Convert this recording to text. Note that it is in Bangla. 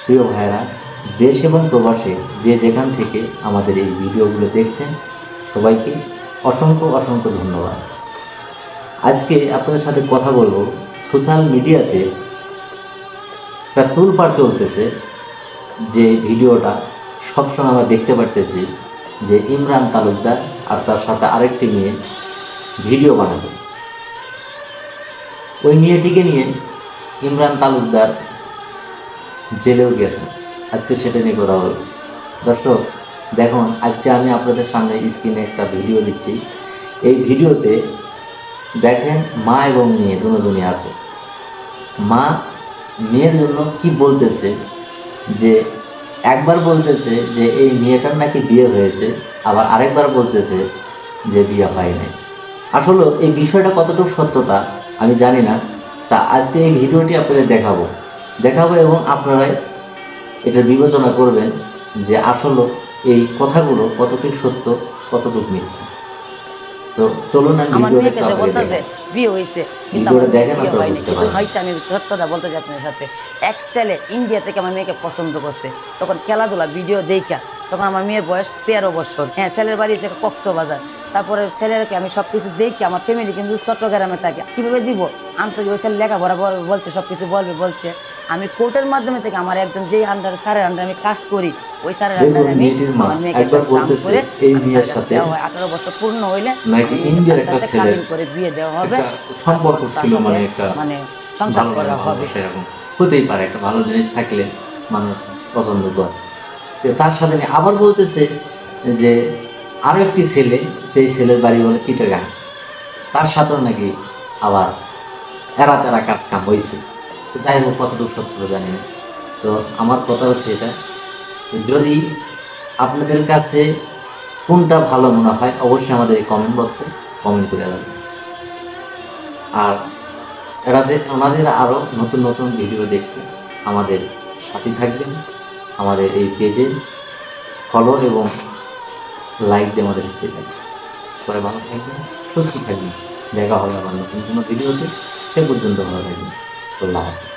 প্রিয় ভাইয়েরা, দেশ এবং প্রবাসে যে যেখান থেকে আমাদের এই ভিডিওগুলো দেখছেন, সবাইকে অসংখ্য অসংখ্য ধন্যবাদ। আজকে আপনাদের সাথে কথা বলবো, সোশ্যাল মিডিয়াতে একটা তোলপাড় চলতেছে, যে ভিডিওটা সবসময় আমরা দেখতে পারতেছি যে ইমরান তালুকদার আর তার সাথে আরেকটি মেয়ে ভিডিও বানাতো। ওই মেয়েটিকে নিয়ে ইমরান তালুকদার জেলেও গেছে। আজকে সেটা নিয়ে কথা বলবো। দর্শক দেখুন, আজকে আমি আপনাদের সামনে স্ক্রিনে একটা ভিডিও দিচ্ছি। এই ভিডিওতে দেখেন মা এবং মেয়ে দুজনই আছে। মা মেয়ের জন্য কি বলতেছে, যে একবার বলতেছে যে এই মেয়েটার নাকি বিয়ে হয়েছে, আবার আরেকবার বলতেছে যে বিয়ে হয় নাই। আসলে এই বিষয়টা কতটুকু সত্যতা আমি জানি না। তা আজকে এই ভিডিওটি আপনাদের দেখাবো এবং আপনারাই এটা বিবেচনা করবেন যে আসলে এই কথাগুলো কতটুকু সত্য, কতটুকু মিথ্যা। তো চলুন আমি আমার ভিডিওটা মেয়েকে একটু যে আপনাদের বলতেছে দেখাই। বিয়ে হয়েছে, কিন্তু ভিডিওটা আমার মেয়ের দেখেন, বিয়ে আপনারা হয়নি। বুঝতে কিন্তু পারবেন। হয়েছে, আমি সত্যটা বলতেছি আপনার সাথে। এক ছেলে ইন্ডিয়া থেকে আমার মেয়েকে পছন্দ করছে, তখন খেলাধুলা ভিডিও দেখা, তখন আমার মেয়ের বয়স 13 বছর। হ্যাঁ, ছেলের বাড়ি এসে কক্সবাজার। তারপরে ছেলেকে আমি সবকিছু দেখি, আমার ফ্যামিলি কিন্তু চট্টগ্রামে থাকে, কিভাবে দিব আনতে ওই ছেলে লেখাপড়া বলছে, সবকিছু বলছে। আমি কোর্টের মাধ্যমে থেকে আমার একজন যেই আন্ডার স্যারের আন্ডারে আমি কাজ করি, ওই স্যারের আন্ডারে আমি আমার মেয়েকে একটা স্টাম্প করে এই আমি মেয়ের সাথে দেওয়া হয়। 18 বছর পূর্ণ হইলে নাকি আমি ইন্ডিয়ার তার একটা সাথে ছেলে কাবিন করে বিয়ে দেওয়া হবে, একটা সম্পর্ক তারপর তার ছিল, সাথে মানে একটা মানে সংসার ভালো করা লাগে, হবে। ভালোবাসা এরকম হতেই পারে। একটা ভালো জিনিস থাকলে মানুষ পছন্দ করে। তো তার সাথে আবার বলতেছে যে আরো একটি ছেলে, সেই ছেলের বাড়ি বলে চিটাগাং, তার সাথেও নাকি আবার এরা তেরা কাজ কাম হয়েছে। তো যাই হোক, কতটুকু সত্য জানি না। তো আমার কথা হচ্ছে এটা, যদি আপনাদের কাছে কোনটা ভালো মনে হয় অবশ্যই আমাদের এই কমেন্ট বক্সে কমেন্ট করে যাবেন। আর ওনাদের আরও নতুন নতুন ভিডিও দেখতে আমাদের সাথে থাকবেন। আমাদের এই পেজে ফলো এবং লাইক দিয়ে আমাদের সাথে থাকবেন। সবাই ভালো থাকবেন, সুস্থ থাকবেন। দেখা হবে আমার নতুন কোনো ভিডিওতে। সে পর্যন্ত ভালো থাকবেন। আল্লাহ হাফেজ।